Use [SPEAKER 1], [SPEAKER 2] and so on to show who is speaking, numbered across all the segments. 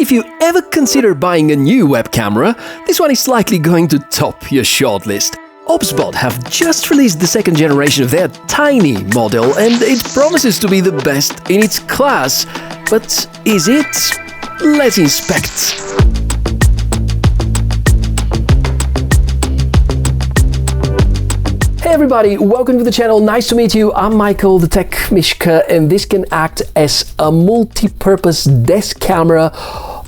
[SPEAKER 1] If you ever consider buying a new web camera, this one is likely going to top your shortlist. OBSBOT have just released the second generation of their Tiny model, and it promises to be the best in its class. But is it? Let's inspect. Hey everybody, welcome to the channel, nice to meet you. I'm Michael, the Tech Mishka, and this can act as a multi-purpose desk camera,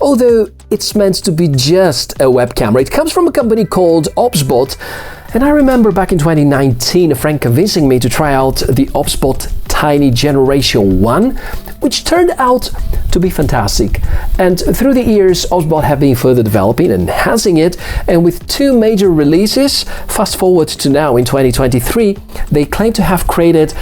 [SPEAKER 1] although it's meant to be just a web camera. It comes from a company called OBSBOT, and I remember back in 2019 a friend convincing me to try out the OBSBOT Tiny Generation 1, which turned out to be fantastic. And through the years, OBSBOT have been further developing and enhancing it, and with two major releases, fast forward to now in 2023, they claim to have created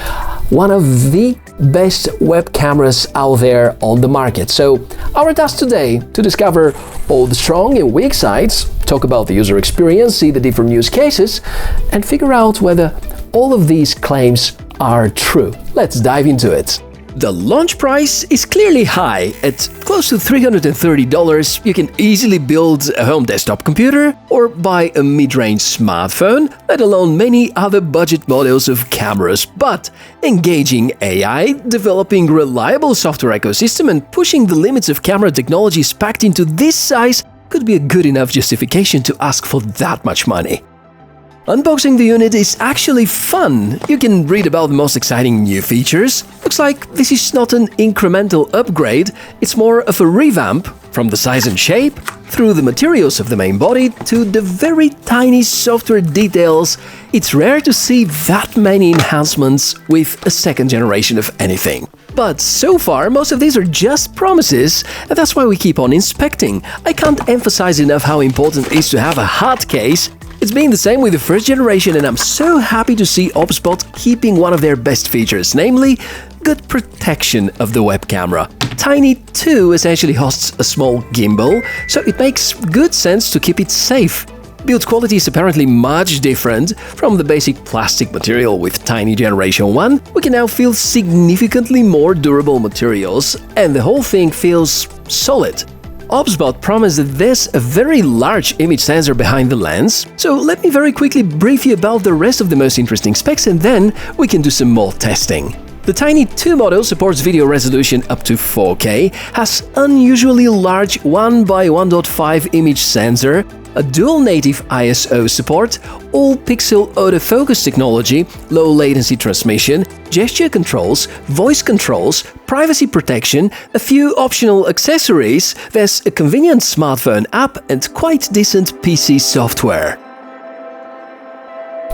[SPEAKER 1] one of the best web cameras out there on the market. So our task today to discover all the strong and weak sides, talk about the user experience, see the different use cases, and figure out whether all of these claims are true. Let's dive into it. The launch price is clearly high. At close to $330, you can easily build a home desktop computer or buy a mid-range smartphone, let alone many other budget models of cameras. But engaging AI, developing reliable software ecosystem, and pushing the limits of camera technologies packed into this size could be a good enough justification to ask for that much money. Unboxing the unit is actually fun. You can read about the most exciting new features. Looks like this is not an incremental upgrade, it's more of a revamp, from the size and shape, through the materials of the main body, to the very tiny software details. It's rare to see that many enhancements with a second generation of anything. But so far, most of these are just promises, and that's why we keep on inspecting. I can't emphasize enough how important it is to have a hard case. It's been the same with the first generation, and I'm so happy to see OBSBOT keeping one of their best features, namely good protection of the web camera. Tiny 2 essentially hosts a small gimbal, so it makes good sense to keep it safe. Build quality is apparently much different from the basic plastic material with Tiny Generation 1. We can now feel significantly more durable materials, and the whole thing feels solid. OBSBOT promised that there's a very large image sensor behind the lens, so let me very quickly brief you about the rest of the most interesting specs, and then we can do some more testing. The Tiny 2 model supports video resolution up to 4K, has unusually large 1x1.5 image sensor, a dual native ISO support, all-pixel autofocus technology, low latency transmission, gesture controls, voice controls, privacy protection, a few optional accessories, there's a convenient smartphone app, and quite decent PC software.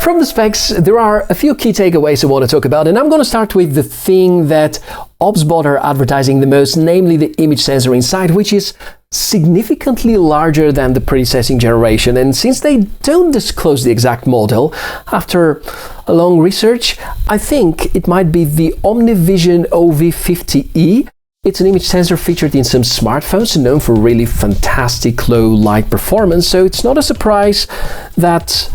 [SPEAKER 1] From the specs, there are a few key takeaways I want to talk about, and I'm going to start with the thing that OBSBOT are advertising the most, namely the image sensor inside, which is significantly larger than the predecessor generation. And since they don't disclose the exact model, after a long research, I think it might be the OmniVision OV50E. It's an image sensor featured in some smartphones and known for really fantastic low light performance, so it's not a surprise that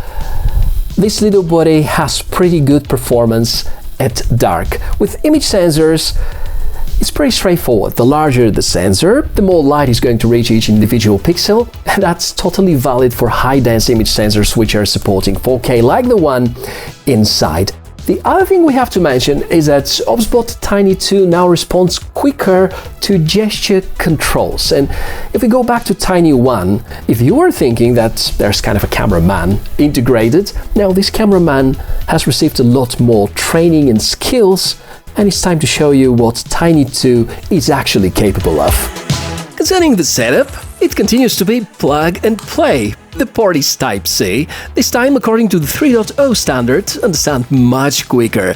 [SPEAKER 1] this little body has pretty good performance at dark. With image sensors, it's pretty straightforward. The larger the sensor, the more light is going to reach each individual pixel, and that's totally valid for high-density image sensors which are supporting 4K, like the one inside. The other thing we have to mention is that OBSBOT Tiny 2 now responds quicker to gesture controls. And if we go back to Tiny 1, if you were thinking that there's kind of a cameraman integrated, now this cameraman has received a lot more training and skills, and it's time to show you what Tiny 2 is actually capable of. Concerning the setup, it continues to be plug and play. The port is Type-C, this time according to the 3.0 standard, understand much quicker.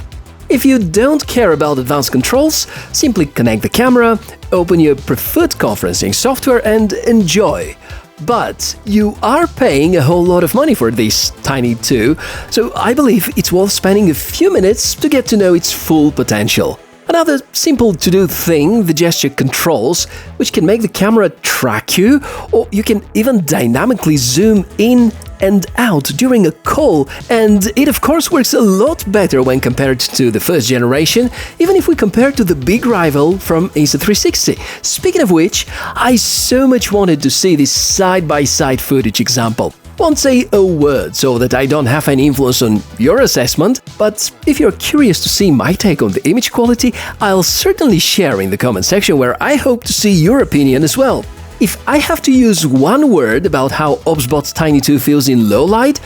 [SPEAKER 1] If you don't care about advanced controls, simply connect the camera, open your preferred conferencing software and enjoy. But you are paying a whole lot of money for this Tiny 2, so I believe it's worth spending a few minutes to get to know its full potential. Another simple to-do thing, the gesture controls, which can make the camera track you, or you can even dynamically zoom in and out during a call, and it of course works a lot better when compared to the first generation, even if we compare to the big rival from Insta360. Speaking of which, I so much wanted to see this side-by-side footage example. Won't say a word so that I don't have any influence on your assessment, but if you're curious to see my take on the image quality, I'll certainly share in the comment section where I hope to see your opinion as well. If I have to use one word about how OBSBOT Tiny 2 feels in low light,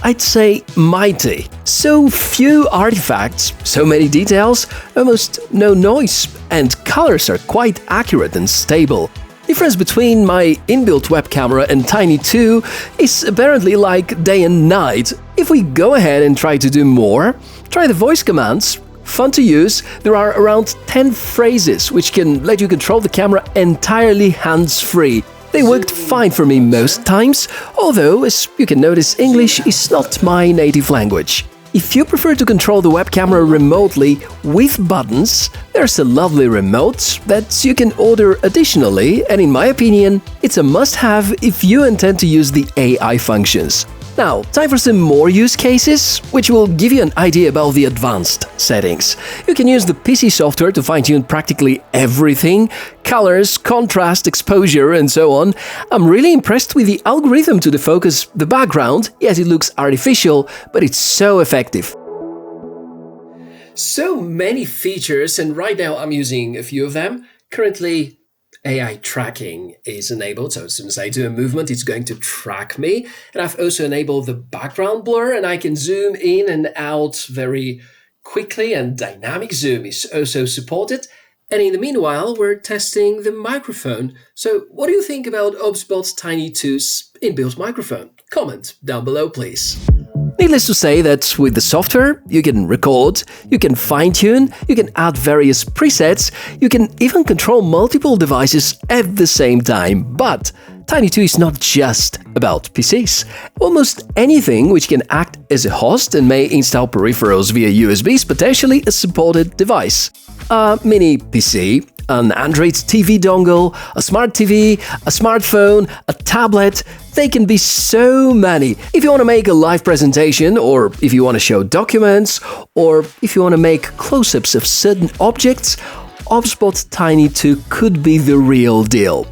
[SPEAKER 1] I'd say mighty. So few artifacts, so many details, almost no noise, and colors are quite accurate and stable. Difference between my inbuilt web camera and Tiny 2 is apparently like day and night. If we go ahead and try to do more, try the voice commands. Fun to use, there are around 10 phrases which can let you control the camera entirely hands-free. They worked fine for me most times, although, as you can notice, English is not my native language. If you prefer to control the web camera remotely with buttons, there's a lovely remote that you can order additionally, and in my opinion, it's a must-have if you intend to use the AI functions. Now, time for some more use cases, which will give you an idea about the advanced settings. You can use the PC software to fine-tune practically everything: colors, contrast, exposure, and so on. I'm really impressed with the algorithm to defocus the background. Yes, it looks artificial, but it's so effective. So many features, and right now I'm using a few of them. Currently, AI tracking is enabled, so as soon as I do a movement, it's going to track me. And I've also enabled the background blur, and I can zoom in and out very quickly, and dynamic zoom is also supported. And in the meanwhile, we're testing the microphone. So what do you think about OBSBOT Tiny 2's inbuilt microphone? Comment down below, please. Needless to say that with the software, you can record, you can fine-tune, you can add various presets, you can even control multiple devices at the same time. But Tiny 2 is not just about PCs. Almost anything which can act as a host and may install peripherals via USB is potentially a supported device. A mini PC, an Android TV dongle, a smart TV, a smartphone, a tablet. They can be so many. If you want to make a live presentation, or if you want to show documents, or if you want to make close-ups of certain objects, OBSBOT Tiny 2 could be the real deal.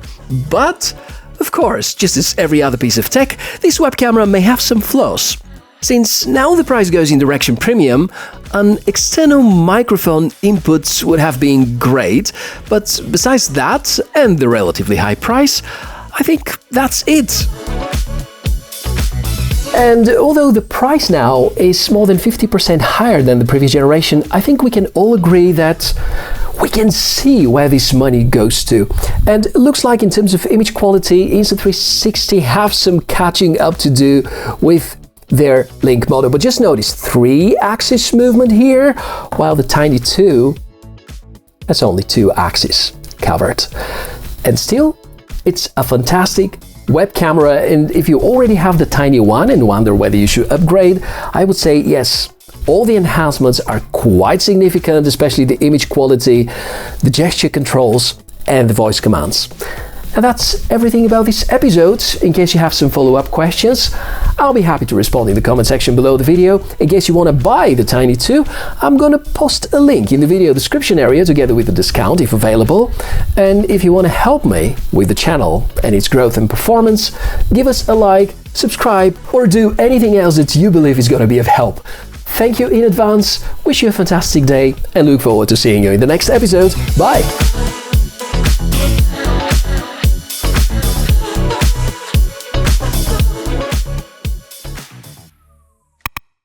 [SPEAKER 1] But, of course, just as every other piece of tech, this web camera may have some flaws. Since now the price goes in direction premium, an external microphone input would have been great, but besides that, and the relatively high price, I think that's it. And although the price now is more than 50% higher than the previous generation, I think we can all agree that we can see where this money goes to. And it looks like in terms of image quality, Insta360 have some catching up to do with their link model. But just notice 3-axis movement here, while the Tiny 2 has only 2 axes covered. And still, it's a fantastic web camera, and if you already have the Tiny 1 and wonder whether you should upgrade, I would say yes. All the enhancements are quite significant, especially the image quality, the gesture controls, and the voice commands. And that's everything about this episode. In case you have some follow-up questions, I'll be happy to respond in the comment section below the video. In case you want to buy the Tiny 2, I'm gonna post a link in the video description area together with a discount if available. And if you want to help me with the channel and its growth and performance, give us a like, subscribe, or do anything else that you believe is going to be of help. Thank you in advance, wish you a fantastic day, and look forward to seeing you in the next episode. Bye!